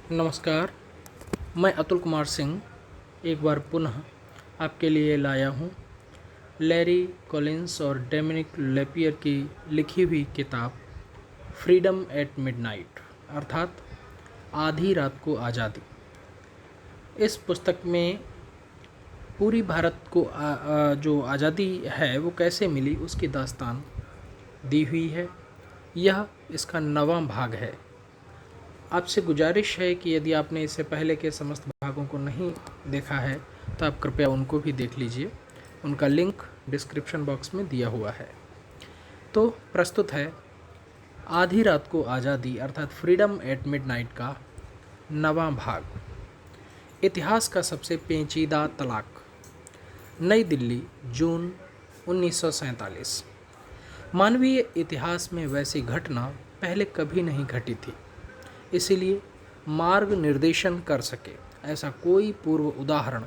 नमस्कार। मैं अतुल कुमार सिंह एक बार पुनः आपके लिए लाया हूँ लैरी कॉलिंस और डोमिनिक लेपियर की लिखी हुई किताब फ्रीडम एट मिडनाइट अर्थात आधी रात को आज़ादी। इस पुस्तक में पूरी भारत को जो आज़ादी है वो कैसे मिली उसकी दास्तान दी हुई है। यह इसका 9वां भाग है। आपसे गुजारिश है कि यदि आपने इससे पहले के समस्त भागों को नहीं देखा है तो आप कृपया उनको भी देख लीजिए। उनका लिंक डिस्क्रिप्शन बॉक्स में दिया हुआ है। तो प्रस्तुत है आधी रात को आज़ादी अर्थात फ्रीडम एट मिडनाइट का 9वां भाग। इतिहास का सबसे पेचीदा तलाक। नई दिल्ली, जून 1947। मानवीय इतिहास में वैसी घटना पहले कभी नहीं घटी थी, इसीलिए मार्ग निर्देशन कर सके ऐसा कोई पूर्व उदाहरण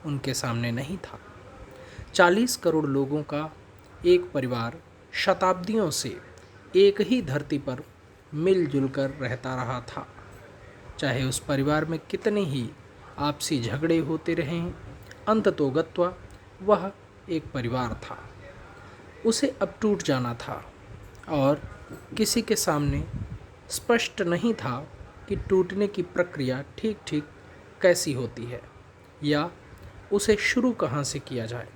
उनके सामने नहीं था। 40 करोड़ लोगों का एक परिवार शताब्दियों से एक ही धरती पर मिलजुल कर रहता रहा था। चाहे उस परिवार में कितने ही आपसी झगड़े होते रहें, अंततोगत्वा वह एक परिवार था। उसे अब टूट जाना था और किसी के सामने स्पष्ट नहीं था कि टूटने की प्रक्रिया ठीक ठीक कैसी होती है या उसे शुरू कहाँ से किया जाए।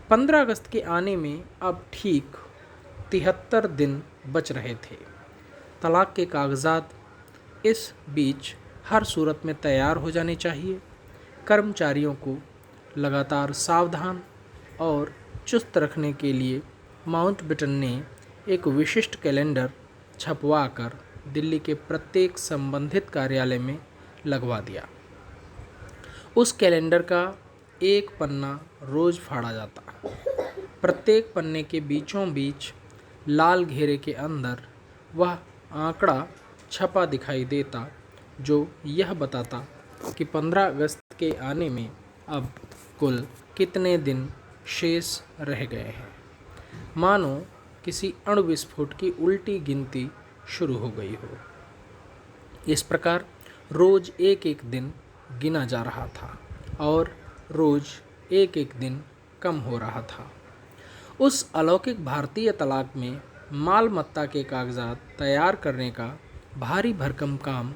15 अगस्त के आने में अब ठीक 73 दिन बच रहे थे। तलाक के कागजात इस बीच हर सूरत में तैयार हो जाने चाहिए। कर्मचारियों को लगातार सावधान और चुस्त रखने के लिए माउंटबेटन ने एक विशिष्ट कैलेंडर छपवा कर दिल्ली के प्रत्येक संबंधित कार्यालय में लगवा दिया। उस कैलेंडर का एक पन्ना रोज फाड़ा जाता। प्रत्येक पन्ने के बीचों बीच लाल घेरे के अंदर वह आंकड़ा छपा दिखाई देता जो यह बताता कि 15 अगस्त के आने में अब कुल कितने दिन शेष रह गए हैं। मानो किसी अणु विस्फोट की उल्टी गिनती शुरू हो गई हो। इस प्रकार रोज एक एक दिन गिना जा रहा था और रोज एक एक दिन कम हो रहा था। उस अलौकिक भारतीय तलाक में मालमत्ता के कागजात तैयार करने का भारी भरकम काम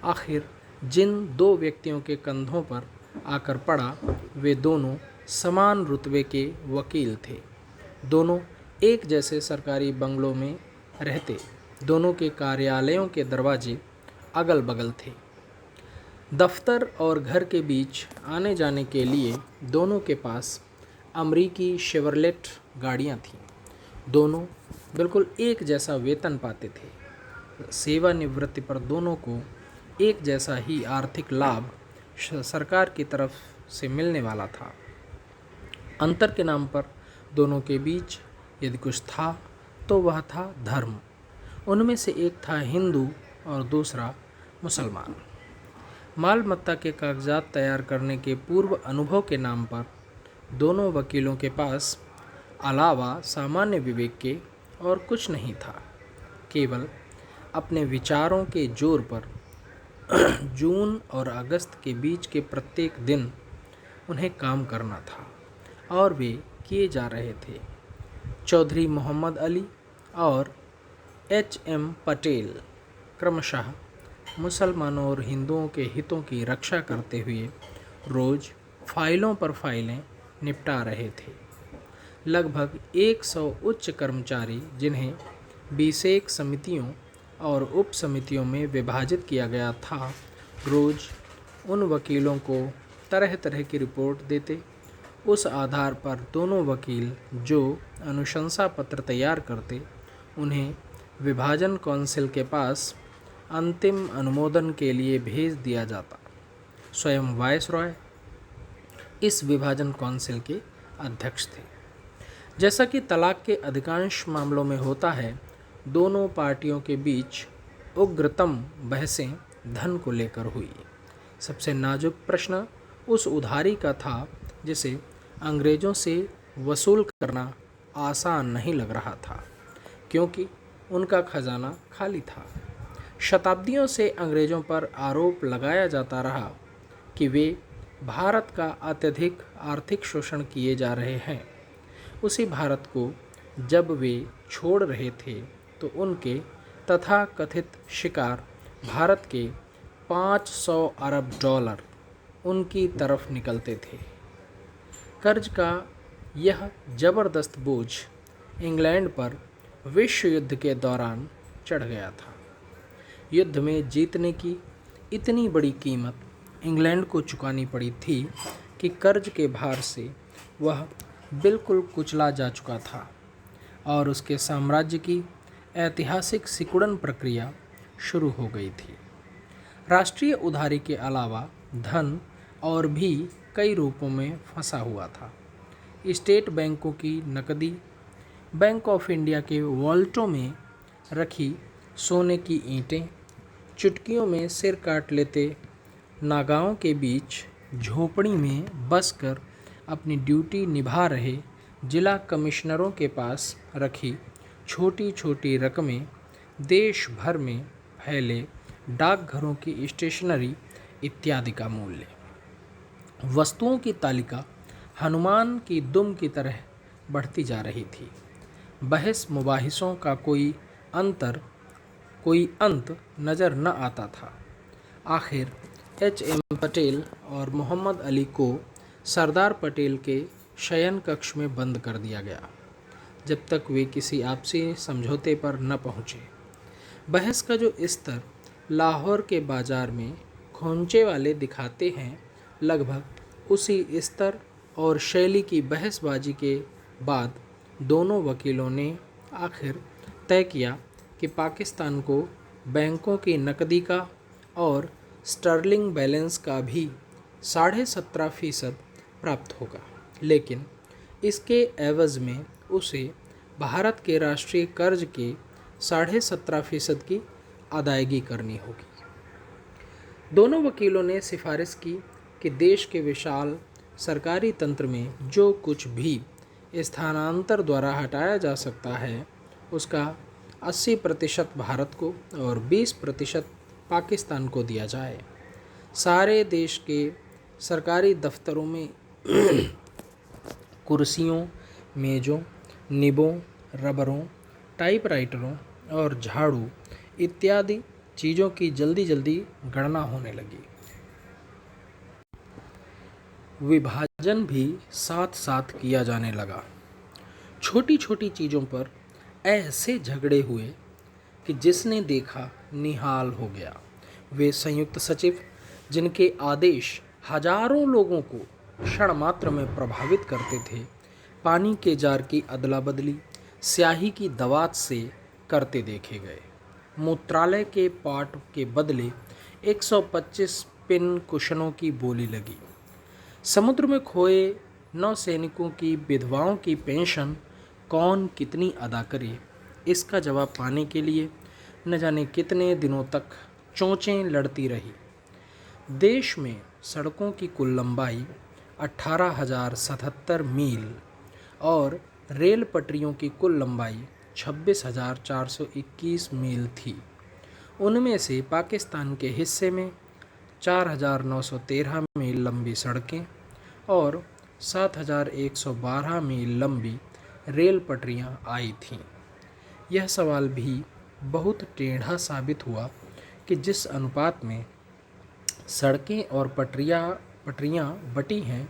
आखिर जिन दो व्यक्तियों के कंधों पर आकर पड़ा, वे दोनों समान रुतबे के वकील थे। दोनों एक जैसे सरकारी बंगलों में रहते। दोनों के कार्यालयों के दरवाजे अगल बगल थे। दफ्तर और घर के बीच आने जाने के लिए दोनों के पास अमरीकी शेवरलेट गाड़ियां थीं। दोनों बिल्कुल एक जैसा वेतन पाते थे। सेवानिवृत्ति पर दोनों को एक जैसा ही आर्थिक लाभ सरकार की तरफ से मिलने वाला था। अंतर के नाम पर दोनों के बीच यदि कुछ था तो वह था धर्म। उनमें से एक था हिंदू और दूसरा मुसलमान। मालमत्ता के कागजात तैयार करने के पूर्व अनुभव के नाम पर दोनों वकीलों के पास अलावा सामान्य विवेक के और कुछ नहीं था। केवल अपने विचारों के जोर पर जून और अगस्त के बीच के प्रत्येक दिन उन्हें काम करना था और वे किए जा रहे थे। चौधरी मोहम्मद अली और एच.एम. पटेल क्रमशः मुसलमानों और हिंदुओं के हितों की रक्षा करते हुए रोज फाइलों पर फाइलें निपटा रहे थे। लगभग 100 उच्च कर्मचारी, जिन्हें 20 समितियों और उप समितियों में विभाजित किया गया था, रोज उन वकीलों को तरह तरह की रिपोर्ट देते। उस आधार पर दोनों वकील जो अनुशंसा पत्र तैयार करते, उन्हें विभाजन काउंसिल के पास अंतिम अनुमोदन के लिए भेज दिया जाता। स्वयं वायसरॉय इस विभाजन काउंसिल के अध्यक्ष थे। जैसा कि तलाक के अधिकांश मामलों में होता है, दोनों पार्टियों के बीच उग्रतम बहसें धन को लेकर हुई। सबसे नाजुक प्रश्न उस उधारी का था जिसे अंग्रेज़ों से वसूल करना आसान नहीं लग रहा था, क्योंकि उनका खजाना खाली था। शताब्दियों से अंग्रेज़ों पर आरोप लगाया जाता रहा कि वे भारत का अत्यधिक आर्थिक शोषण किए जा रहे हैं। उसी भारत को जब वे छोड़ रहे थे तो उनके तथाकथित शिकार भारत के 500 अरब डॉलर उनकी तरफ निकलते थे। कर्ज का यह जबरदस्त बोझ इंग्लैंड पर विश्व युद्ध के दौरान चढ़ गया था। युद्ध में जीतने की इतनी बड़ी कीमत इंग्लैंड को चुकानी पड़ी थी कि कर्ज के भार से वह बिल्कुल कुचला जा चुका था और उसके साम्राज्य की ऐतिहासिक सिकुड़न प्रक्रिया शुरू हो गई थी। राष्ट्रीय उधारी के अलावा धन और भी कई रूपों में फंसा हुआ था। स्टेट बैंकों की नकदी, बैंक ऑफ इंडिया के वॉल्टों में रखी सोने की ईंटें, चुटकियों में सिर काट लेते नागाओं के बीच झोपड़ी में बसकर अपनी ड्यूटी निभा रहे जिला कमिश्नरों के पास रखी छोटी छोटी रकमें, देश भर में फैले डाकघरों की स्टेशनरी इत्यादि का मूल्य। वस्तुओं की तालिका हनुमान की दुम की तरह बढ़ती जा रही थी। बहस मुबाहिसों का कोई अंत नज़र न आता था। आखिर H.M. पटेल और मोहम्मद अली को सरदार पटेल के शयन कक्ष में बंद कर दिया गया जब तक वे किसी आपसी समझौते पर न पहुँचे। बहस का जो स्तर लाहौर के बाज़ार में खोंचे वाले दिखाते हैं, लगभग उसी स्तर और शैली की बहसबाजी के बाद दोनों वकीलों ने आखिर तय किया कि पाकिस्तान को बैंकों की नकदी का और स्टर्लिंग बैलेंस का भी 17.5% प्राप्त होगा, लेकिन इसके एवज़ में उसे भारत के राष्ट्रीय कर्ज के 17.5% की अदायगी करनी होगी। दोनों वकीलों ने सिफारिश की कि देश के विशाल सरकारी तंत्र में जो कुछ भी स्थानांतर द्वारा हटाया जा सकता है उसका 80% भारत को और 20% पाकिस्तान को दिया जाए। सारे देश के सरकारी दफ्तरों में कुर्सियों, मेज़ों, निबों, रबरों, टाइपराइटरों और झाड़ू इत्यादि चीज़ों की जल्दी जल्दी गणना होने लगी। विभाजन भी साथ साथ किया जाने लगा। छोटी छोटी चीज़ों पर ऐसे झगड़े हुए कि जिसने देखा निहाल हो गया। वे संयुक्त सचिव, जिनके आदेश हजारों लोगों को क्षण मात्र में प्रभावित करते थे, पानी के जार की अदला बदली स्याही की दवात से करते देखे गए। मूत्रालय के पाट के बदले 125 पिन कुशनों की बोली लगी। समुद्र में खोए नौसैनिकों की विधवाओं की पेंशन कौन कितनी अदा करे, इसका जवाब पाने के लिए न जाने कितने दिनों तक चोंचें लड़ती रही। देश में सड़कों की कुल लंबाई 18,077 मील और रेल पटरियों की कुल लंबाई 26,421 मील थी। उनमें से पाकिस्तान के हिस्से में 4,913 मील लंबी सड़कें और 7,112 मील लंबी रेल पटरियां आई थीं। यह सवाल भी बहुत टेढ़ा साबित हुआ कि जिस अनुपात में सड़कें और पटरियां बटी हैं,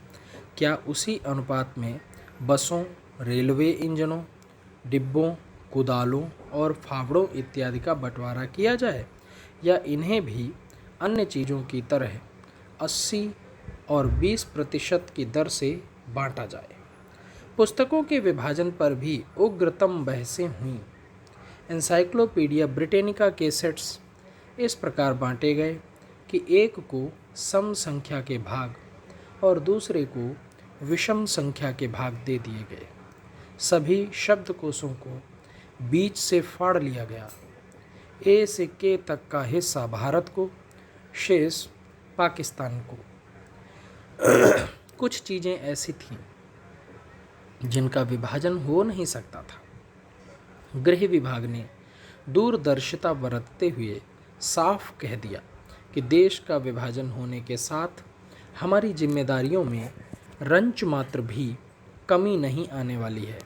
क्या उसी अनुपात में बसों, रेलवे इंजनों, डिब्बों, कुदालों और फावड़ों इत्यादि का बंटवारा किया जाए, या इन्हें भी अन्य चीज़ों की तरह 80 और 20% की दर से बांटा जाए। पुस्तकों के विभाजन पर भी उग्रतम बहसें हुईं। एनसाइक्लोपीडिया ब्रिटेनिका के सेट्स इस प्रकार बांटे गए कि एक को सम संख्या के भाग और दूसरे को विषम संख्या के भाग दे दिए गए। सभी शब्दकोशों को बीच से फाड़ लिया गया। ए से के तक का हिस्सा भारत को, शेष पाकिस्तान को। कुछ चीज़ें ऐसी थीं जिनका विभाजन हो नहीं सकता था। गृह विभाग ने दूरदर्शिता बरतते हुए साफ कह दिया कि देश का विभाजन होने के साथ हमारी जिम्मेदारियों में रंच मात्र भी कमी नहीं आने वाली है।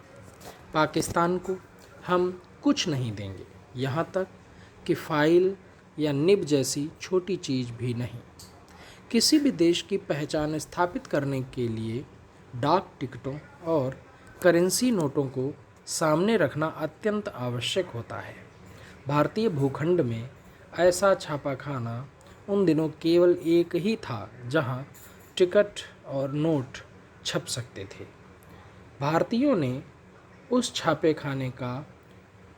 पाकिस्तान को हम कुछ नहीं देंगे, यहाँ तक कि फाइल या निब जैसी छोटी चीज़ भी नहीं। किसी भी देश की पहचान स्थापित करने के लिए डाक टिकटों और करेंसी नोटों को सामने रखना अत्यंत आवश्यक होता है। भारतीय भूखंड में ऐसा छापाखाना उन दिनों केवल एक ही था जहां टिकट और नोट छप सकते थे। भारतीयों ने उस छापे खाने का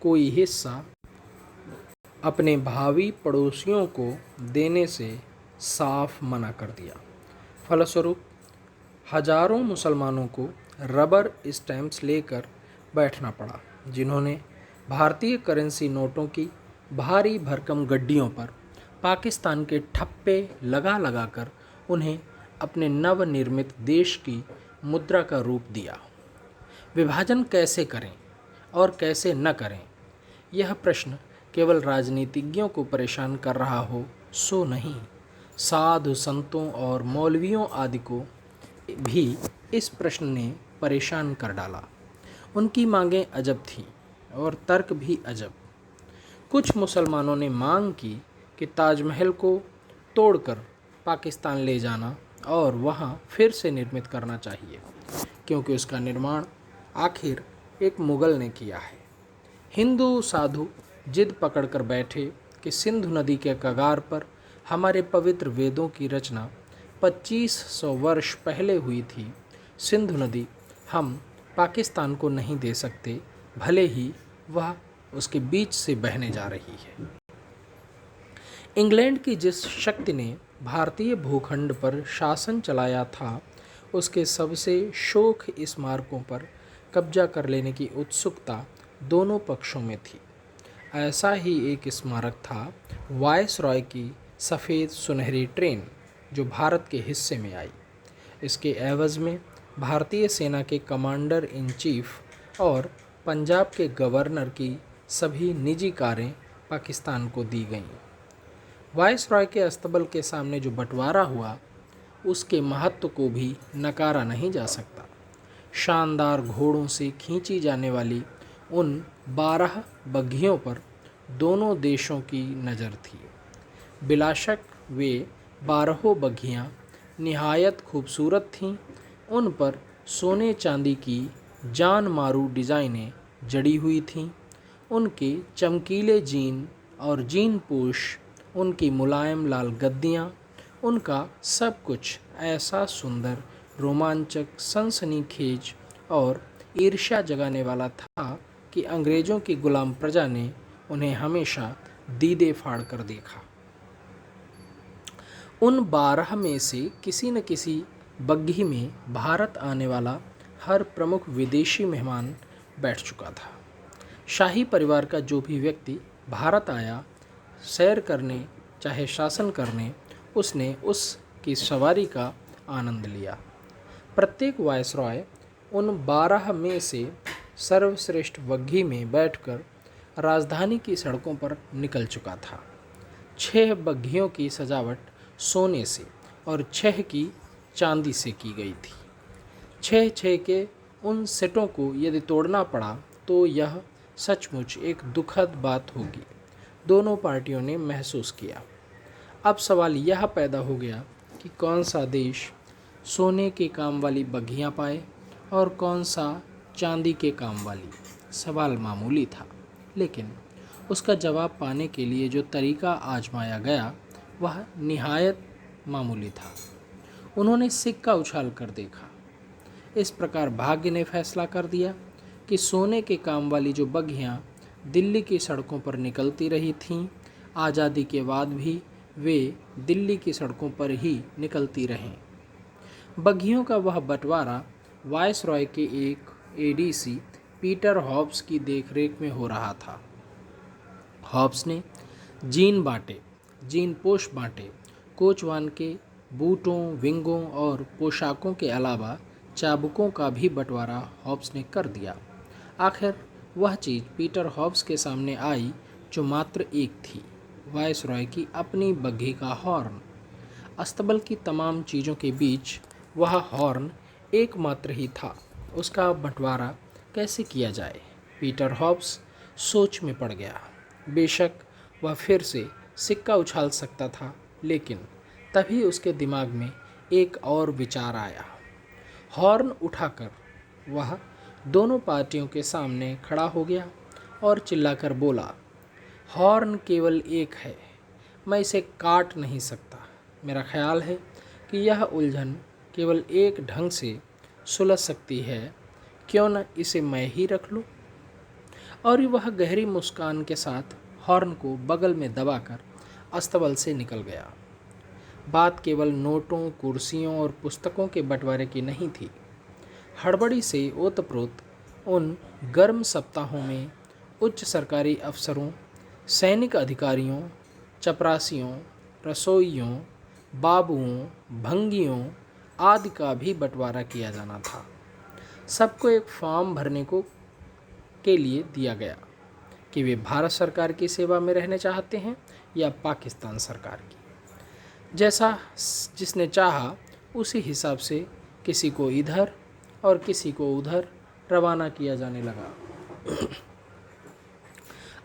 कोई हिस्सा अपने भावी पड़ोसियों को देने से साफ मना कर दिया। फलस्वरूप हजारों मुसलमानों को रबर स्टैम्प्स लेकर बैठना पड़ा, जिन्होंने भारतीय करेंसी नोटों की भारी भरकम गड्डियों पर पाकिस्तान के ठप्पे लगा लगा कर उन्हें अपने नवनिर्मित देश की मुद्रा का रूप दिया। विभाजन कैसे करें और कैसे न करें, यह प्रश्न केवल राजनीतिज्ञों को परेशान कर रहा हो सो नहीं, साधु संतों और मौलवियों आदि को भी इस प्रश्न ने परेशान कर डाला। उनकी मांगें अजब थीं और तर्क भी अजब। कुछ मुसलमानों ने मांग की कि ताजमहल को तोड़कर पाकिस्तान ले जाना और वहां फिर से निर्मित करना चाहिए, क्योंकि उसका निर्माण आखिर एक मुगल ने किया है। हिंदू साधु जिद पकड़कर बैठे कि सिंधु नदी के कगार पर हमारे पवित्र वेदों की रचना 2500 वर्ष पहले हुई थी। सिंधु नदी हम पाकिस्तान को नहीं दे सकते, भले ही वह उसके बीच से बहने जा रही है। इंग्लैंड की जिस शक्ति ने भारतीय भूखंड पर शासन चलाया था, उसके सबसे शोख स्मारकों पर कब्जा कर लेने की उत्सुकता दोनों पक्षों में थी। ऐसा ही एक स्मारक था वायसरॉय की सफ़ेद सुनहरी ट्रेन, जो भारत के हिस्से में आई। इसके एवज़ में भारतीय सेना के कमांडर इन चीफ और पंजाब के गवर्नर की सभी निजी कारें पाकिस्तान को दी गईं। वायसरॉय के अस्तबल के सामने जो बंटवारा हुआ, उसके महत्व को भी नकारा नहीं जा सकता। शानदार घोड़ों से खींची जाने वाली उन 12 बग्घियों पर दोनों देशों की नज़र थी। बिलाशक वे 12 बग्घियाँ निहायत खूबसूरत थीं। उन पर सोने चांदी की जान मारू डिज़ाइनें जड़ी हुई थीं। उनके चमकीले जीन और जीन पोश, उनकी मुलायम लाल गद्दियाँ, उनका सब कुछ ऐसा सुंदर, रोमांचक, सनसनीखेज और ईर्ष्या जगाने वाला था कि अंग्रेज़ों की गुलाम प्रजा ने उन्हें हमेशा दीदे फाड़ कर देखा। उन 12 में से किसी न किसी बग्घी में भारत आने वाला हर प्रमुख विदेशी मेहमान बैठ चुका था। शाही परिवार का जो भी व्यक्ति भारत आया सैर करने चाहे शासन करने, उसने उसकी सवारी का आनंद लिया। प्रत्येक वायसरॉय उन 12 में से सर्वश्रेष्ठ बग्घी में बैठकर राजधानी की सड़कों पर निकल चुका था। 6 बग्घियों की सजावट सोने से और 6 की चांदी से की गई थी। 6 के उन सेटों को यदि तोड़ना पड़ा तो यह सचमुच एक दुखद बात होगी, दोनों पार्टियों ने महसूस किया। अब सवाल यह पैदा हो गया कि कौन सा देश सोने के काम वाली बग्घियाँ पाए और कौन सा चांदी के काम वाली। सवाल मामूली था, लेकिन उसका जवाब पाने के लिए जो तरीका आजमाया गया वह निहायत मामूली था। उन्होंने सिक्का उछाल कर देखा। इस प्रकार भाग्य ने फैसला कर दिया कि सोने के काम वाली जो बग्घियाँ दिल्ली की सड़कों पर निकलती रही थीं, आज़ादी के बाद भी वे दिल्ली की सड़कों पर ही निकलती रहें। बग्घियों का वह बंटवारा वायसरॉय के एक एडीसी पीटर हॉब्स की देखरेख में हो रहा था। हॉब्स ने जीन बांटे, जीन पोश बांटे, कोचवान के बूटों, विंगों और पोशाकों के अलावा चाबुकों का भी बंटवारा हॉब्स ने कर दिया। आखिर वह चीज़ पीटर हॉब्स के सामने आई जो मात्र एक थी, वायसरॉय की अपनी बग्घी का हॉर्न। अस्तबल की तमाम चीज़ों के बीच वह हॉर्न एकमात्र ही था। उसका बंटवारा कैसे किया जाए? पीटर हॉब्स सोच में पड़ गया। बेशक वह फिर से सिक्का उछाल सकता था, लेकिन तभी उसके दिमाग में एक और विचार आया। हॉर्न उठाकर वह दोनों पार्टियों के सामने खड़ा हो गया और चिल्लाकर बोला, हॉर्न केवल एक है, मैं इसे काट नहीं सकता। मेरा ख्याल है कि यह उलझन केवल एक ढंग से सुलझ सकती है, क्यों न इसे मैं ही रख लूं? और वह गहरी मुस्कान के साथ हॉर्न को बगल में दबाकर अस्तबल से निकल गया। बात केवल नोटों, कुर्सियों और पुस्तकों के बंटवारे की नहीं थी। हड़बड़ी से ओतप्रोत उन गर्म सप्ताहों में उच्च सरकारी अफसरों, सैनिक अधिकारियों, चपरासियों, रसोइयों, बाबुओं, भंगियों आदि का भी बंटवारा किया जाना था। सबको एक फॉर्म भरने को के लिए दिया गया कि वे भारत सरकार की सेवा में रहने चाहते हैं या पाकिस्तान सरकार की। जैसा जिसने चाहा उसी हिसाब से किसी को इधर और किसी को उधर रवाना किया जाने लगा।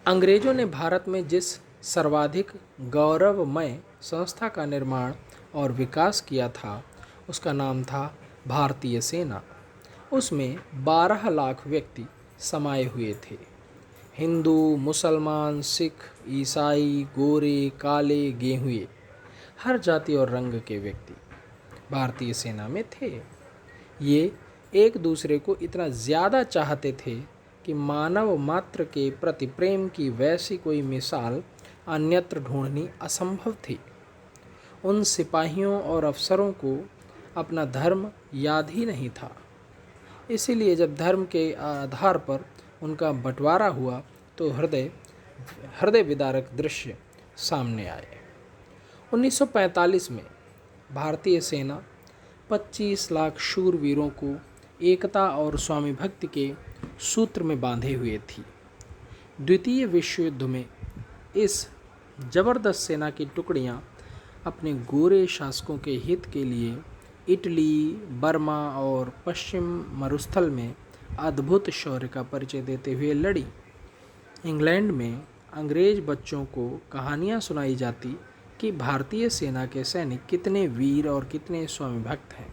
अंग्रेजों ने भारत में जिस सर्वाधिक गौरवमय संस्था का निर्माण और विकास किया था, उसका नाम था भारतीय सेना। उसमें 12 लाख व्यक्ति समाये हुए थे। हिंदू, मुसलमान, सिख, ईसाई, गोरे, काले, गेहुए, हर जाति और रंग के व्यक्ति भारतीय सेना में थे। ये एक दूसरे को इतना ज़्यादा चाहते थे कि मानव मात्र के प्रति प्रेम की वैसी कोई मिसाल अन्यत्र ढूंढनी असंभव थी। उन सिपाहियों और अफसरों को अपना धर्म याद ही नहीं था। इसीलिए जब धर्म के आधार पर उनका बंटवारा हुआ तो हृदय विदारक दृश्य सामने आए। 1945 में भारतीय सेना 25 लाख शूरवीरों को एकता और स्वामी भक्ति के सूत्र में बांधे हुए थी। द्वितीय विश्व युद्ध में इस जबरदस्त सेना की टुकड़ियां अपने गोरे शासकों के हित के लिए इटली, बर्मा और पश्चिम मरुस्थल में अद्भुत शौर्य का परिचय देते हुए लड़ी। इंग्लैंड में अंग्रेज बच्चों को कहानियां सुनाई जाती कि भारतीय सेना के सैनिक कितने वीर और कितने स्वामी भक्त हैं।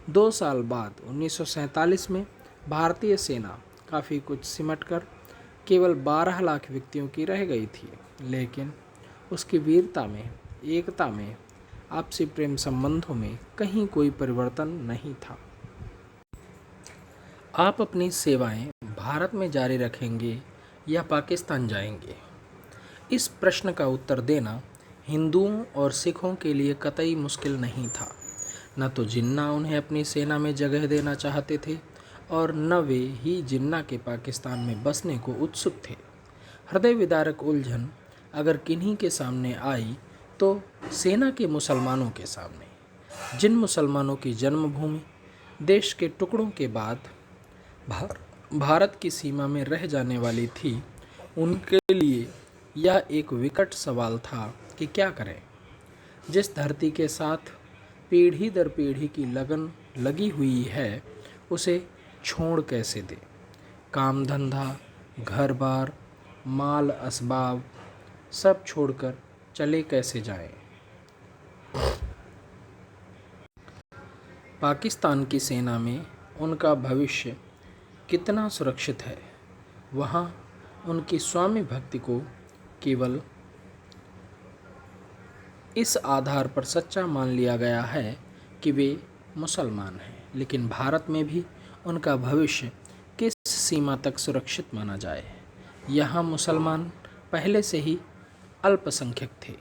2 साल बाद 1947 में भारतीय सेना काफ़ी कुछ सिमटकर केवल 12 लाख व्यक्तियों की रह गई थी, लेकिन उसकी वीरता में, एकता में, आपसी प्रेम संबंधों में कहीं कोई परिवर्तन नहीं था। आप अपनी सेवाएं भारत में जारी रखेंगे या पाकिस्तान जाएंगे? इस प्रश्न का उत्तर देना हिंदुओं और सिखों के लिए कतई मुश्किल नहीं था। न तो जिन्ना उन्हें अपनी सेना में जगह देना चाहते थे और न वे ही जिन्ना के पाकिस्तान में बसने को उत्सुक थे। हृदय विदारक उलझन अगर किन्हीं के सामने आई तो सेना के मुसलमानों के सामने। जिन मुसलमानों की जन्मभूमि देश के टुकड़ों के बाद भारत की सीमा में रह जाने वाली थी, उनके लिए यह एक विकट सवाल था कि क्या करें। जिस धरती के साथ पीढ़ी दर पीढ़ी की लगन लगी हुई है, उसे छोड़ कैसे दें? काम धंधा, घर बार, माल असबाब सब छोड़कर चले कैसे जाएं? पाकिस्तान की सेना में उनका भविष्य कितना सुरक्षित है? वहाँ उनकी स्वामी भक्ति को केवल इस आधार पर सच्चा मान लिया गया है कि वे मुसलमान हैं, लेकिन भारत में भी उनका भविष्य किस सीमा तक सुरक्षित माना जाए? यहाँ मुसलमान पहले से ही अल्पसंख्यक थे।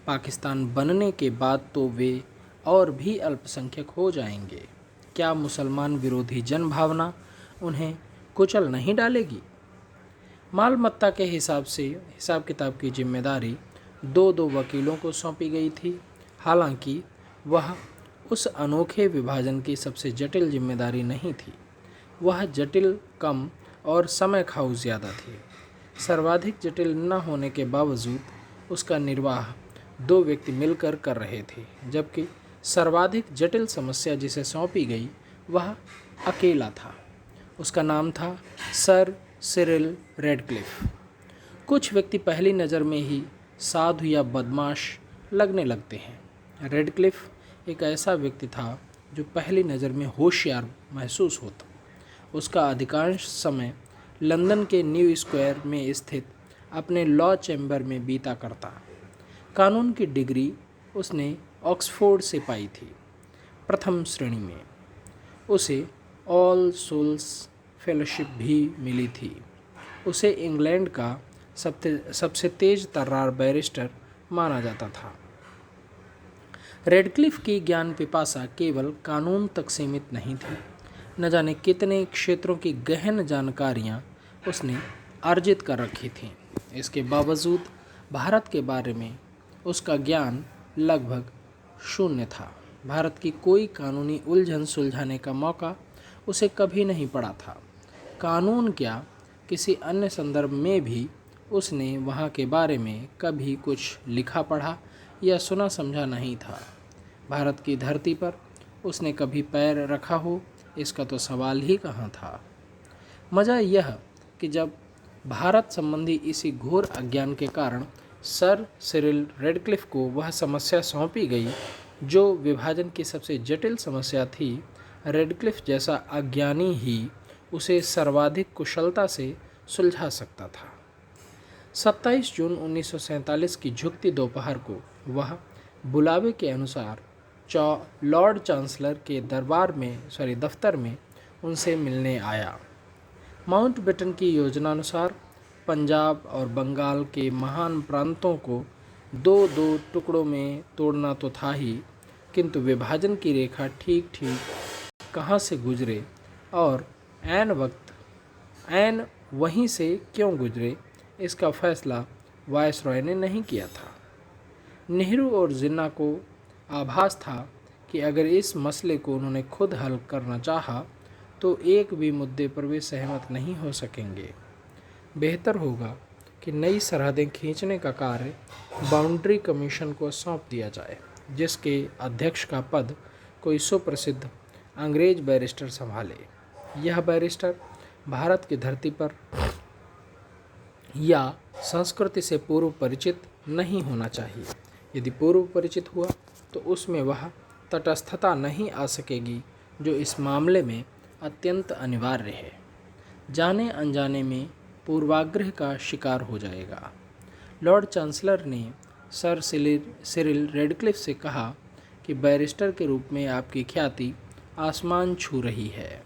पाकिस्तान बनने के बाद तो वे और भी अल्पसंख्यक हो जाएंगे। क्या मुसलमान विरोधी जनभावना उन्हें कुचल नहीं डालेगी? मालमत्ता के हिसाब किताब की जिम्मेदारी 2 वकीलों को सौंपी गई थी। हालांकि वह उस अनोखे विभाजन की सबसे जटिल जिम्मेदारी नहीं थी। वह जटिल कम और समय खाऊ ज़्यादा थी। सर्वाधिक जटिल न होने के बावजूद उसका निर्वाह 2 व्यक्ति मिलकर कर रहे थे, जबकि सर्वाधिक जटिल समस्या जिसे सौंपी गई वह अकेला था। उसका नाम था सर सिरिल रेडक्लिफ। कुछ व्यक्ति पहली नज़र में ही साधु या बदमाश लगने लगते हैं। रेडक्लिफ एक ऐसा व्यक्ति था जो पहली नज़र में होशियार महसूस होता। उसका अधिकांश समय लंदन के न्यू स्क्वायर में स्थित अपने लॉ चैम्बर में बीता करता। कानून की डिग्री उसने ऑक्सफोर्ड से पाई थी। प्रथम श्रेणी में उसे ऑल सोल्स फेलोशिप भी मिली थी। उसे इंग्लैंड का सबसे तेज तर्रार बैरिस्टर माना जाता था। रेडक्लिफ की ज्ञान पिपासा केवल कानून तक सीमित नहीं थी। न जाने कितने क्षेत्रों की गहन जानकारियां उसने अर्जित कर रखी थीं। इसके बावजूद भारत के बारे में उसका ज्ञान लगभग शून्य था। भारत की कोई कानूनी उलझन सुलझाने का मौका उसे कभी नहीं पड़ा था। कानून क्या, किसी अन्य संदर्भ में भी उसने वहाँ के बारे में कभी कुछ लिखा पढ़ा या सुना समझा नहीं था। भारत की धरती पर उसने कभी पैर रखा हो, इसका तो सवाल ही कहाँ था। मज़ा यह कि जब भारत संबंधी इसी घोर अज्ञान के कारण सर सिरिल रेडक्लिफ को वह समस्या सौंपी गई जो विभाजन की सबसे जटिल समस्या थी, रेडक्लिफ जैसा अज्ञानी ही उसे सर्वाधिक कुशलता से सुलझा सकता था। 27 जून 1947 की झुकती दोपहर को वह बुलावे के अनुसार लॉर्ड चांसलर के दफ्तर में उनसे मिलने आया। माउंटबेटन की योजनानुसार पंजाब और बंगाल के महान प्रांतों को 2-2 टुकड़ों में तोड़ना तो था ही, किंतु विभाजन की रेखा ठीक कहाँ से गुजरे और ऐन वहीं से क्यों गुजरे, इसका फैसला वायसरॉय ने नहीं किया था। नेहरू और जिन्ना को आभास था कि अगर इस मसले को उन्होंने खुद हल करना चाहा तो एक भी मुद्दे पर वे सहमत नहीं हो सकेंगे। बेहतर होगा कि नई सरहदें खींचने का कार्य बाउंड्री कमीशन को सौंप दिया जाए, जिसके अध्यक्ष का पद कोई सुप्रसिद्ध अंग्रेज बैरिस्टर संभाले। यह बैरिस्टर भारत की धरती पर या संस्कृति से पूर्व परिचित नहीं होना चाहिए। यदि पूर्व परिचित हुआ तो उसमें वह तटस्थता नहीं आ सकेगी जो इस मामले में अत्यंत अनिवार्य है। जाने अनजाने में पूर्वाग्रह का शिकार हो जाएगा। लॉर्ड चांसलर ने सर सिरिल रेडक्लिफ से कहा कि बैरिस्टर के रूप में आपकी ख्याति आसमान छू रही है।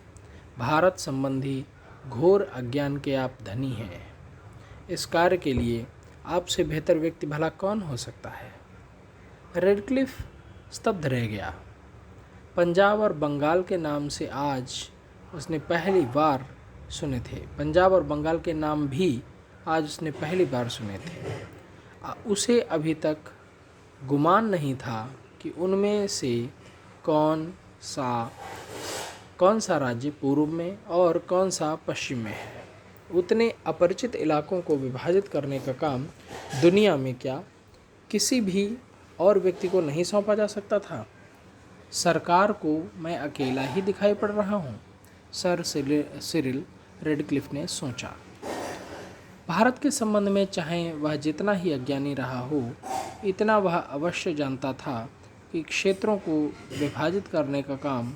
भारत संबंधी घोर अज्ञान के आप धनी हैं। इस कार्य के लिए आपसे बेहतर व्यक्ति भला कौन हो सकता है। रेडक्लिफ स्तब्ध रह गया। पंजाब और बंगाल के नाम से आज उसने पहली बार सुने थे। पंजाब और बंगाल के नाम भी आज उसने पहली बार सुने थे। उसे अभी तक गुमान नहीं था कि उनमें से कौन सा राज्य पूर्व में और कौन सा पश्चिम में है। उतने अपरिचित इलाकों को विभाजित करने का काम दुनिया में क्या किसी भी और व्यक्ति को नहीं सौंपा जा सकता था। सरकार को मैं अकेला ही दिखाई पड़ रहा हूँ, सर सिरिल रेडक्लिफ ने सोचा। भारत के संबंध में चाहे वह जितना ही अज्ञानी रहा हो, इतना वह अवश्य जानता था कि क्षेत्रों को विभाजित करने का काम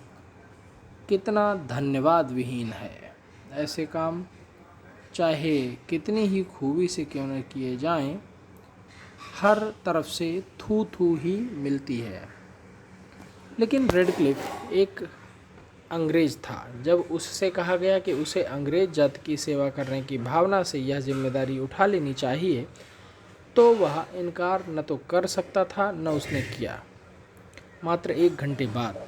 कितना धन्यवाद विहीन है। ऐसे काम चाहे कितनी ही खूबी से क्यों न किए जाएं, हर तरफ से थू थू ही मिलती है। लेकिन रेडक्लिफ एक अंग्रेज था। जब उससे कहा गया कि उसे अंग्रेज जाति की सेवा करने की भावना से यह जिम्मेदारी उठा लेनी चाहिए, तो वह इनकार न तो कर सकता था न उसने किया। मात्र 1 घंटे बाद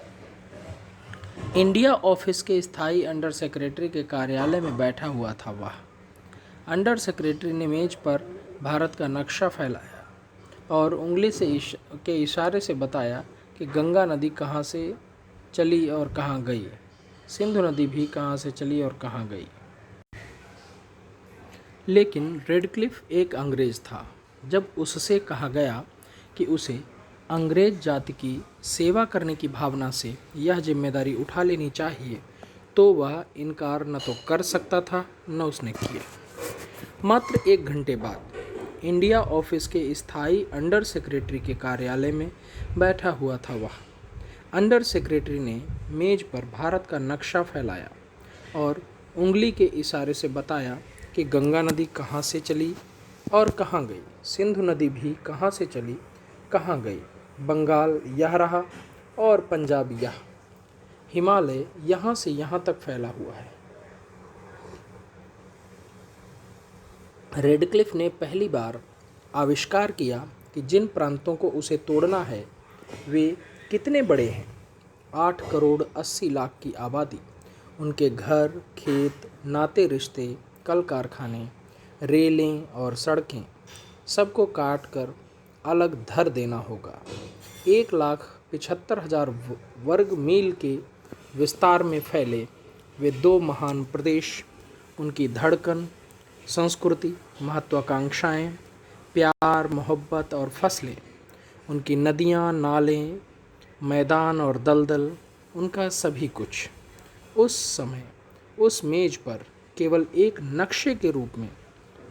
इंडिया ऑफिस के स्थायी अंडर सेक्रेटरी के कार्यालय में बैठा हुआ था वह। अंडर सेक्रेटरी ने मेज पर भारत का नक्शा फैलाया और उंगली के इशारे से बताया कि गंगा नदी कहाँ से चली और कहाँ गई, सिंधु नदी भी कहाँ से चली और कहाँ गई। लेकिन रेडक्लिफ एक अंग्रेज था। जब उससे कहा गया कि उसे अंग्रेज जाति की सेवा करने की भावना से यह जिम्मेदारी उठा लेनी चाहिए, तो वह इनकार न तो कर सकता था न उसने किया। मात्र 1 घंटे बाद इंडिया ऑफिस के स्थायी अंडर सेक्रेटरी के कार्यालय में बैठा हुआ था वह। अंडर सेक्रेटरी ने मेज पर भारत का नक्शा फैलाया और उंगली के इशारे से बताया कि गंगा नदी कहाँ से चली और कहाँ गई, सिंधु नदी भी कहाँ से चली कहाँ गई, बंगाल यह रहा और पंजाब यह, हिमालय यहाँ से यहाँ तक फैला हुआ है। रेडक्लिफ ने पहली बार आविष्कार किया कि जिन प्रांतों को उसे तोड़ना है वे कितने बड़े हैं। 8 करोड़ 80 लाख की आबादी, उनके घर, खेत, नाते रिश्ते, कल कारखाने, रेलें और सड़कें, सबको काट कर अलग धर देना होगा। 1,75,000 वर्ग मील के विस्तार में फैले वे 2 महान प्रदेश, उनकी धड़कन, संस्कृति, महत्वाकांक्षाएं, प्यार, मोहब्बत और फसलें, उनकी नदियाँ, नाले, मैदान और दलदल, उनका सभी कुछ उस समय उस मेज पर केवल एक नक्शे के रूप में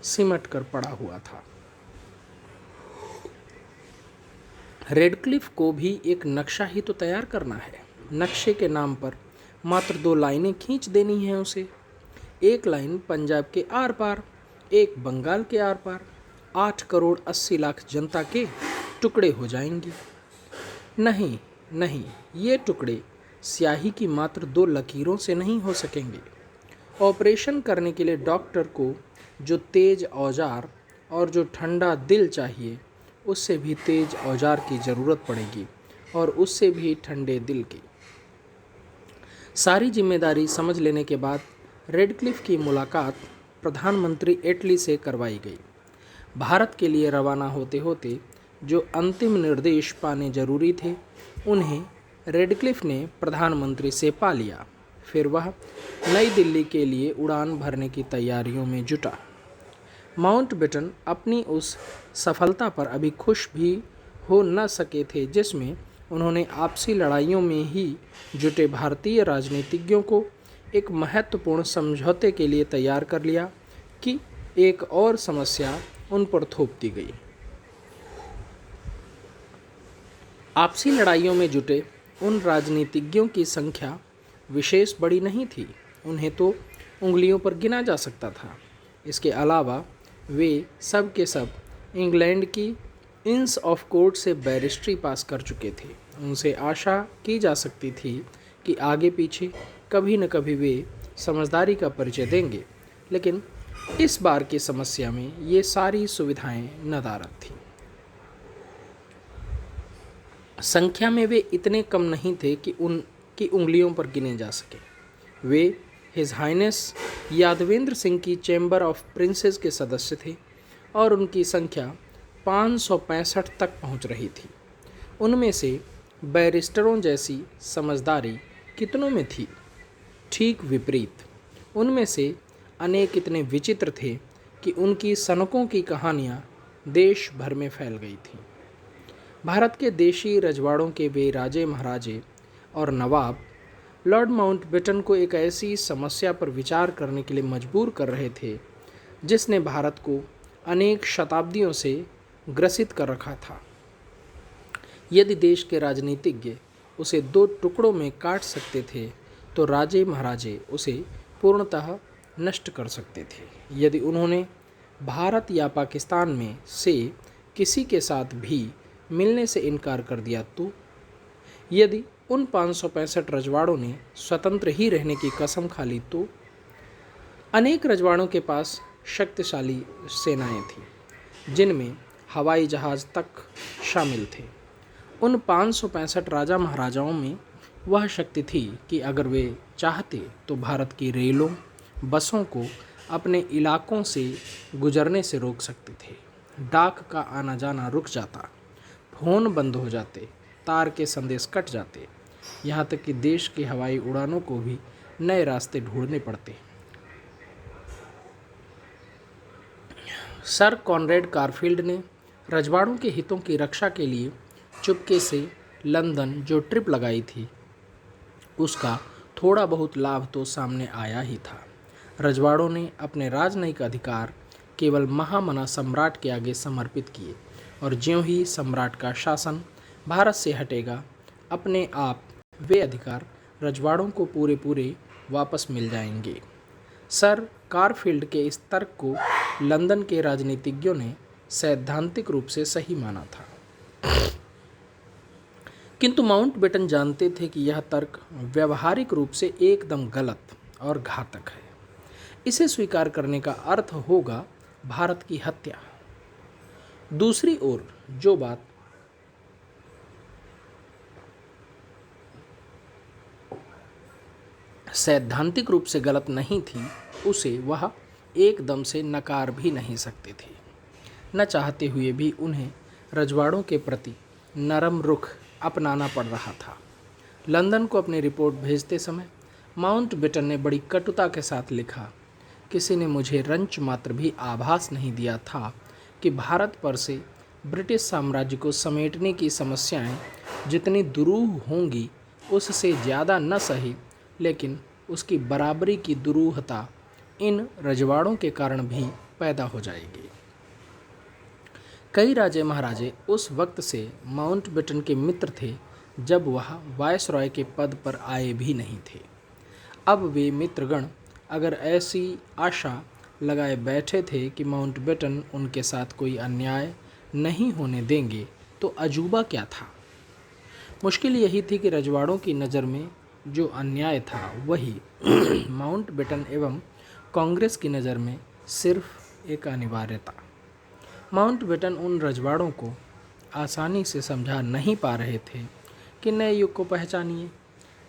सिमट कर पड़ा हुआ था। रेडक्लिफ को भी एक नक्शा ही तो तैयार करना है। नक्शे के नाम पर मात्र 2 लाइनें खींच देनी है उसे। एक लाइन पंजाब के आर पार, एक बंगाल के आर पार। 8 करोड़ 80 लाख जनता के टुकड़े हो जाएंगे। नहीं नहीं, ये टुकड़े स्याही की मात्र 2 लकीरों से नहीं हो सकेंगे। ऑपरेशन करने के लिए डॉक्टर को जो तेज औजार और जो ठंडा दिल चाहिए, उससे भी तेज औजार की ज़रूरत पड़ेगी और उससे भी ठंडे दिल की। सारी जिम्मेदारी समझ लेने के बाद रेडक्लिफ की मुलाकात प्रधानमंत्री एटली से करवाई गई। भारत के लिए रवाना होते होते जो अंतिम निर्देश पाने जरूरी थे, उन्हें रेडक्लिफ ने प्रधानमंत्री से पा लिया। फिर वह नई दिल्ली के लिए उड़ान भरने की तैयारियों में जुटा। माउंटबेटन अपनी उस सफलता पर अभी खुश भी हो न सके थे जिसमें उन्होंने आपसी लड़ाइयों में ही जुटे भारतीय राजनीतिज्ञों को एक महत्वपूर्ण समझौते के लिए तैयार कर लिया कि एक और समस्या उन पर थोप दी गई। आपसी लड़ाइयों में जुटे उन राजनीतिज्ञों की संख्या विशेष बड़ी नहीं थी, उन्हें तो उंगलियों पर गिना जा सकता था। इसके अलावा वे सब के सब इंग्लैंड की इंस ऑफ कोर्ट से बैरिस्ट्री पास कर चुके थे। उनसे आशा की जा सकती थी कि आगे पीछे कभी न कभी वे समझदारी का परिचय देंगे, लेकिन इस बार की समस्या में ये सारी सुविधाएं नदारद थीं। संख्या में वे इतने कम नहीं थे कि उनकी उंगलियों पर गिने जा सके। वे हिज हाइनेस यादवेंद्र सिंह की चैम्बर ऑफ प्रिंसेस के सदस्य थे और उनकी संख्या 565 तक पहुंच रही थी। उनमें से बैरिस्टरों जैसी समझदारी कितनों में थी? ठीक विपरीत। उनमें से अनेक इतने विचित्र थे कि उनकी सनकों की कहानियाँ देश भर में फैल गई थीं। भारत के देशी रजवाड़ों के वे राजे महाराजे और नवाब लॉर्ड माउंटबेटन को एक ऐसी समस्या पर विचार करने के लिए मजबूर कर रहे थे जिसने भारत को अनेक शताब्दियों से ग्रसित कर रखा था। यदि देश के राजनीतिज्ञ उसे 2 टुकड़ों में काट सकते थे तो राजे महाराजे उसे पूर्णतः नष्ट कर सकते थे। यदि उन्होंने भारत या पाकिस्तान में से किसी के साथ भी मिलने से इनकार कर दिया तो यदि उन 565 रजवाड़ों ने स्वतंत्र ही रहने की कसम खा ली तो अनेक रजवाड़ों के पास शक्तिशाली सेनाएं थीं जिनमें हवाई जहाज़ तक शामिल थे। उन 565 राजा महाराजाओं में वह शक्ति थी कि अगर वे चाहते तो भारत की रेलों, बसों को अपने इलाकों से गुजरने से रोक सकते थे। डाक का आना जाना रुक जाता, फ़ोन बंद हो जाते, तार के संदेश कट जाते, यहाँ तक कि देश की हवाई उड़ानों को भी नए रास्ते ढूंढने पड़ते। सर कॉनरेड कारफील्ड ने रजवाड़ों के हितों की रक्षा के लिए चुपके से लंदन जो ट्रिप लगाई थी उसका थोड़ा बहुत लाभ तो सामने आया ही था। रजवाड़ों ने अपने राजनयिक अधिकार केवल महामना सम्राट के आगे समर्पित किए और ज्यों ही सम्राट का शासन भारत से हटेगा अपने आप वे अधिकार रजवाड़ों को पूरे पूरे वापस मिल जाएंगे। सर कारफील्ड के इस तर्क को लंदन के राजनीतिज्ञों ने सैद्धांतिक रूप से सही माना था, किंतु माउंटबेटन जानते थे कि यह तर्क व्यवहारिक रूप से एकदम गलत और घातक है। इसे स्वीकार करने का अर्थ होगा भारत की हत्या। दूसरी ओर जो बात सैद्धांतिक रूप से गलत नहीं थी उसे वह एकदम से नकार भी नहीं सकते थे। न चाहते हुए भी उन्हें रजवाड़ों के प्रति नरम रुख अपनाना पड़ रहा था। लंदन को अपनी रिपोर्ट भेजते समय माउंटबेटन ने बड़ी कटुता के साथ लिखा, किसी ने मुझे रंच मात्र भी आभास नहीं दिया था कि भारत पर से ब्रिटिश साम्राज्य को समेटने की समस्याएं जितनी दुरूह होंगी उससे ज़्यादा न सही लेकिन उसकी बराबरी की दुरूहता इन रजवाड़ों के कारण भी पैदा हो जाएगी। कई राजे महाराजे उस वक्त से माउंटबेटन के मित्र थे जब वह वायसरॉय के पद पर आए भी नहीं थे। अब वे मित्रगण अगर ऐसी आशा लगाए बैठे थे कि माउंटबेटन उनके साथ कोई अन्याय नहीं होने देंगे तो अजूबा क्या था। मुश्किल यही थी कि रजवाड़ों की नज़र में जो अन्याय था वही माउंटबेटन एवं कांग्रेस की नज़र में सिर्फ एक अनिवार्यता। माउंटबेटन उन रजवाड़ों को आसानी से समझा नहीं पा रहे थे कि नए युग को पहचानिए।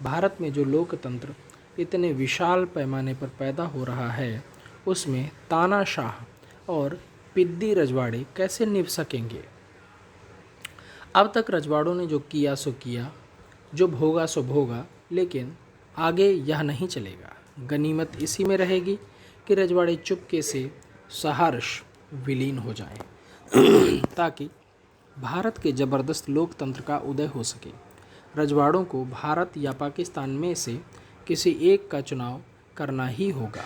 भारत में जो लोकतंत्र इतने विशाल पैमाने पर पैदा हो रहा है उसमें तानाशाह और पिद्दी रजवाड़े कैसे निभ सकेंगे। अब तक रजवाड़ों ने जो किया सो किया, जो भोगा सो भोगा, लेकिन आगे यह नहीं चलेगा। गनीमत इसी में रहेगी कि रजवाड़े चुपके से सहर्ष विलीन हो जाएं ताकि भारत के ज़बरदस्त लोकतंत्र का उदय हो सके। रजवाड़ों को भारत या पाकिस्तान में से किसी एक का चुनाव करना ही होगा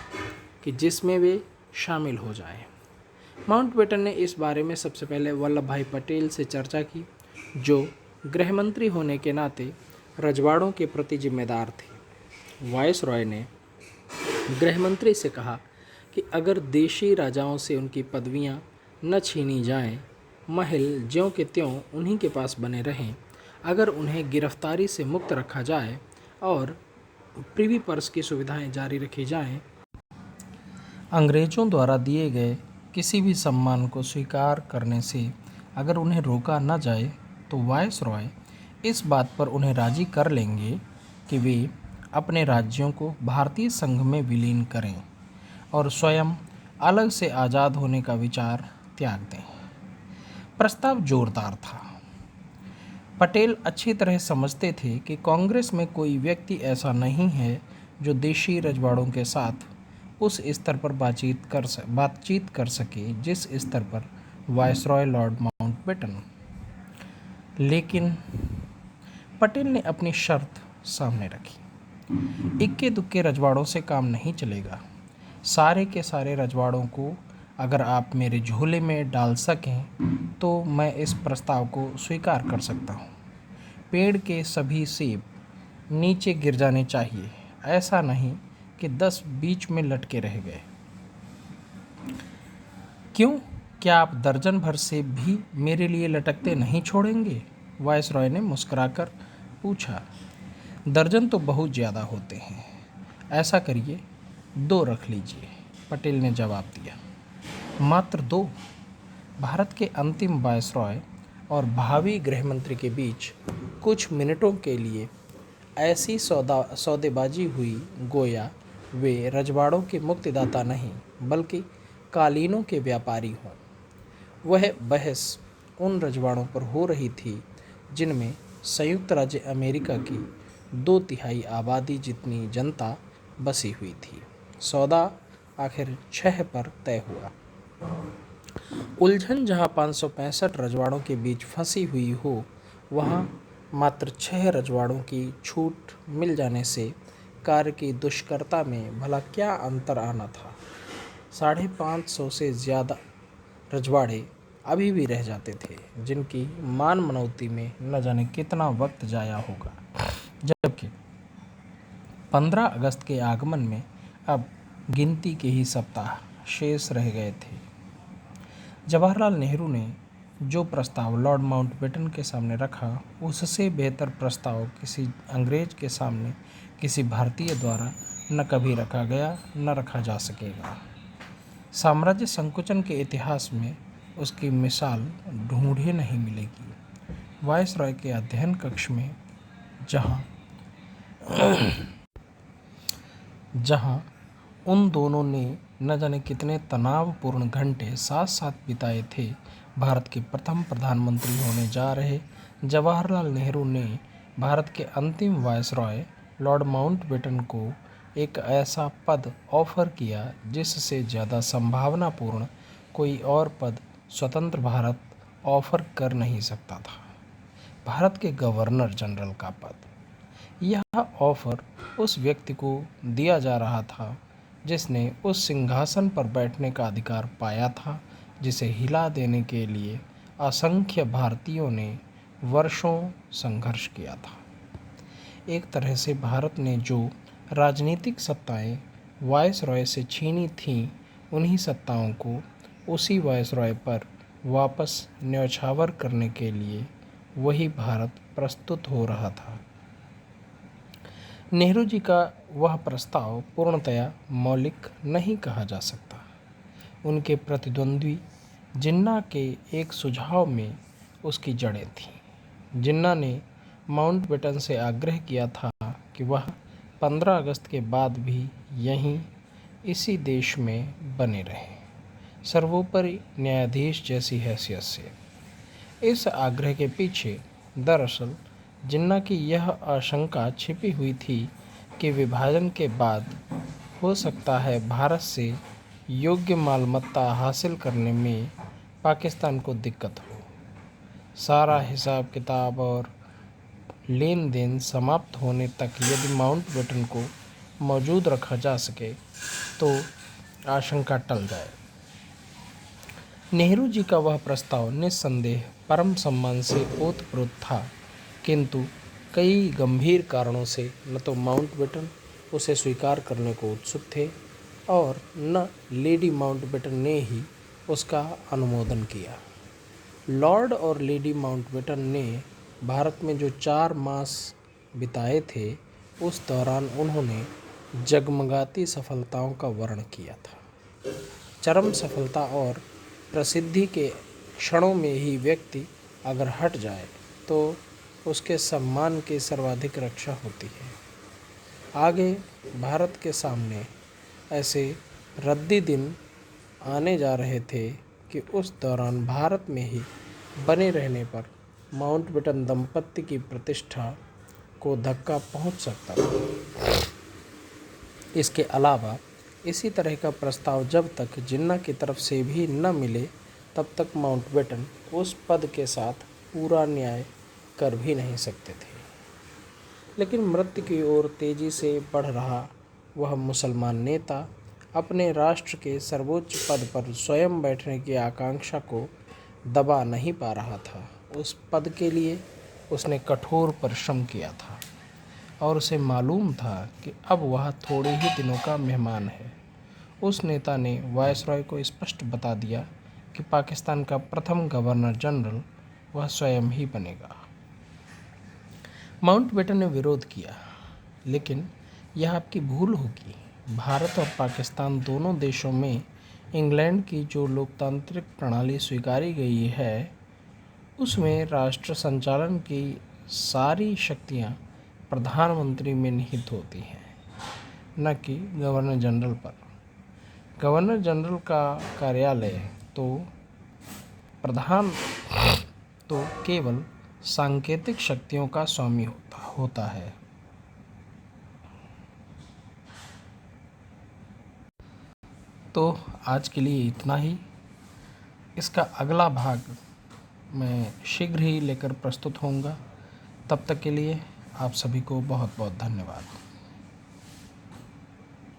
कि जिसमें वे शामिल हो जाएं। माउंटबेटन ने इस बारे में सबसे पहले वल्लभ भाई पटेल से चर्चा की जो गृहमंत्री होने के नाते रजवाड़ों के प्रति जिम्मेदार थे। वायसरॉय ने गृहमंत्री से कहा कि अगर देशी राजाओं से उनकी पदवियां न छीनी जाएं, महल ज्यों के त्यों उन्हीं के पास बने रहें, अगर उन्हें गिरफ्तारी से मुक्त रखा जाए और प्रिवी पर्स की सुविधाएं जारी रखी जाएं, अंग्रेज़ों द्वारा दिए गए किसी भी सम्मान को स्वीकार करने से अगर उन्हें रोका न जाए तो वायसरॉय इस बात पर उन्हें राजी कर लेंगे कि वे अपने राज्यों को भारतीय संघ में विलीन करें और स्वयं अलग से आज़ाद होने का विचार त्याग दें। प्रस्ताव जोरदार था। पटेल अच्छी तरह समझते थे कि कांग्रेस में कोई व्यक्ति ऐसा नहीं है जो देशी रजवाड़ों के साथ उस स्तर पर बातचीत कर सके जिस स्तर पर वायसरॉय लॉर्ड माउंटबेटन। लेकिन पटेल ने अपनी शर्त सामने रखी। इक्के दुक्के रजवाड़ों से काम नहीं चलेगा। सारे के सारे रजवाड़ों को अगर आप मेरे झोले में डाल सकें तो मैं इस प्रस्ताव को स्वीकार कर सकता हूँ। पेड़ के सभी सेब नीचे गिर जाने चाहिए, ऐसा नहीं कि 10 बीच में लटके रह गए। क्यों, क्या आप दर्जन भर सेब भी मेरे लिए लटकते नहीं छोड़ेंगे? वायसरॉय ने मुस्कुराकर पूछा। दर्जन तो बहुत ज़्यादा होते हैं, ऐसा करिए 2 रख लीजिए, पटेल ने जवाब दिया। मात्र 2? भारत के अंतिम वायसरॉय और भावी गृहमंत्री के बीच कुछ मिनटों के लिए ऐसी सौदेबाजी हुई गोया वे रजवाड़ों के मुक्तिदाता नहीं बल्कि कालीनों के व्यापारी हों। वह बहस उन रजवाड़ों पर हो रही थी जिनमें संयुक्त राज्य अमेरिका की 2/3 आबादी जितनी जनता बसी हुई थी। सौदा आखिर 6 पर तय हुआ। उलझन जहाँ 565 रजवाड़ों के बीच फंसी हुई हो, वहाँ मात्र 6 रजवाड़ों की छूट मिल जाने से कार्य की दुष्करता में भला क्या अंतर आना था। 550 से ज़्यादा रजवाड़े अभी भी रह जाते थे, जिनकी मान मनौती में न जाने कितना वक्त जाया होगा। जबकि 15 अगस्त के आगमन में अब गिनती के ही सप्ताह शेष रह गए थे। जवाहरलाल नेहरू ने जो प्रस्ताव लॉर्ड माउंटबेटन के सामने रखा, उससे बेहतर प्रस्ताव किसी अंग्रेज के सामने किसी भारतीय द्वारा न कभी रखा गया न रखा जा सकेगा। साम्राज्य संकुचन के इतिहास में उसकी मिसाल ढूंढे नहीं मिलेगी। वायसरॉय के अध्ययन कक्ष में जहाँ उन दोनों ने न जाने कितने तनावपूर्ण घंटे साथ साथ बिताए थे, भारत के प्रथम प्रधानमंत्री होने जा रहे जवाहरलाल नेहरू ने भारत के अंतिम वायसरॉय लॉर्ड माउंटबेटन को एक ऐसा पद ऑफर किया जिससे ज़्यादा संभावनापूर्ण कोई और पद स्वतंत्र भारत ऑफर कर नहीं सकता था, भारत के गवर्नर जनरल का पद। यह ऑफर उस व्यक्ति को दिया जा रहा था जिसने उस सिंहासन पर बैठने का अधिकार पाया था, जिसे हिला देने के लिए असंख्य भारतीयों ने वर्षों संघर्ष किया था। एक तरह से भारत ने जो राजनीतिक सत्ताएं वायसरॉय से छीनी थीं, उन्हीं सत्ताओं को उसी वायसरॉय पर वापस न्यौछावर करने के लिए वही भारत प्रस्तुत हो रहा था। नेहरू जी का वह प्रस्ताव पूर्णतया मौलिक नहीं कहा जा सकता। उनके प्रतिद्वंद्वी जिन्ना के एक सुझाव में उसकी जड़ें थीं। जिन्ना ने माउंटबेटन से आग्रह किया था कि वह 15 अगस्त के बाद भी यहीं इसी देश में बने रहें, सर्वोपरि न्यायाधीश जैसी हैसियत से। इस आग्रह के पीछे दरअसल जिन्ना की यह आशंका छिपी हुई थी कि विभाजन के बाद हो सकता है भारत से योग्य मालमत्ता हासिल करने में पाकिस्तान को दिक्कत हो। सारा हिसाब किताब और लेन देन समाप्त होने तक यदि माउंटबेटन को मौजूद रखा जा सके तो आशंका टल जाए। नेहरू जी का वह प्रस्ताव निस्संदेह परम सम्मान से ओतप्रोत था, किंतु कई गंभीर कारणों से न तो माउंटबेटन उसे स्वीकार करने को उत्सुक थे और न लेडी माउंटबेटन ने ही उसका अनुमोदन किया। लॉर्ड और लेडी माउंटबेटन ने भारत में जो 4 मास बिताए थे, उस दौरान उन्होंने जगमगाती सफलताओं का वर्णन किया था। चरम सफलता और प्रसिद्धि के क्षणों में ही व्यक्ति अगर हट जाए तो उसके सम्मान की सर्वाधिक रक्षा होती है। आगे भारत के सामने ऐसे रद्दी दिन आने जा रहे थे कि उस दौरान भारत में ही बने रहने पर माउंटबेटन दंपत्ति की प्रतिष्ठा को धक्का पहुंच सकता था। इसके अलावा इसी तरह का प्रस्ताव जब तक जिन्ना की तरफ से भी न मिले, तब तक माउंटबेटन उस पद के साथ पूरा न्याय कर भी नहीं सकते थे। लेकिन मृत्यु की ओर तेजी से बढ़ रहा वह मुसलमान नेता अपने राष्ट्र के सर्वोच्च पद पर स्वयं बैठने की आकांक्षा को दबा नहीं पा रहा था। उस पद के लिए उसने कठोर परिश्रम किया था और उसे मालूम था कि अब वह थोड़े ही दिनों का मेहमान है। उस नेता ने वायसरॉय को स्पष्ट बता दिया कि पाकिस्तान का प्रथम गवर्नर जनरल वह स्वयं ही बनेगा। माउंटबेटन ने विरोध किया, लेकिन यह आपकी भूल होगी। भारत और पाकिस्तान दोनों देशों में इंग्लैंड की जो लोकतांत्रिक प्रणाली स्वीकारी गई है, उसमें राष्ट्र संचालन की सारी शक्तियां प्रधानमंत्री में निहित होती हैं, न कि गवर्नर जनरल पर। गवर्नर जनरल का कार्यालय तो केवल सांकेतिक शक्तियों का स्वामी होता है। तो आज के लिए इतना ही। इसका अगला भाग मैं शीघ्र ही लेकर प्रस्तुत होऊंगा। तब तक के लिए आप सभी को बहुत बहुत धन्यवाद।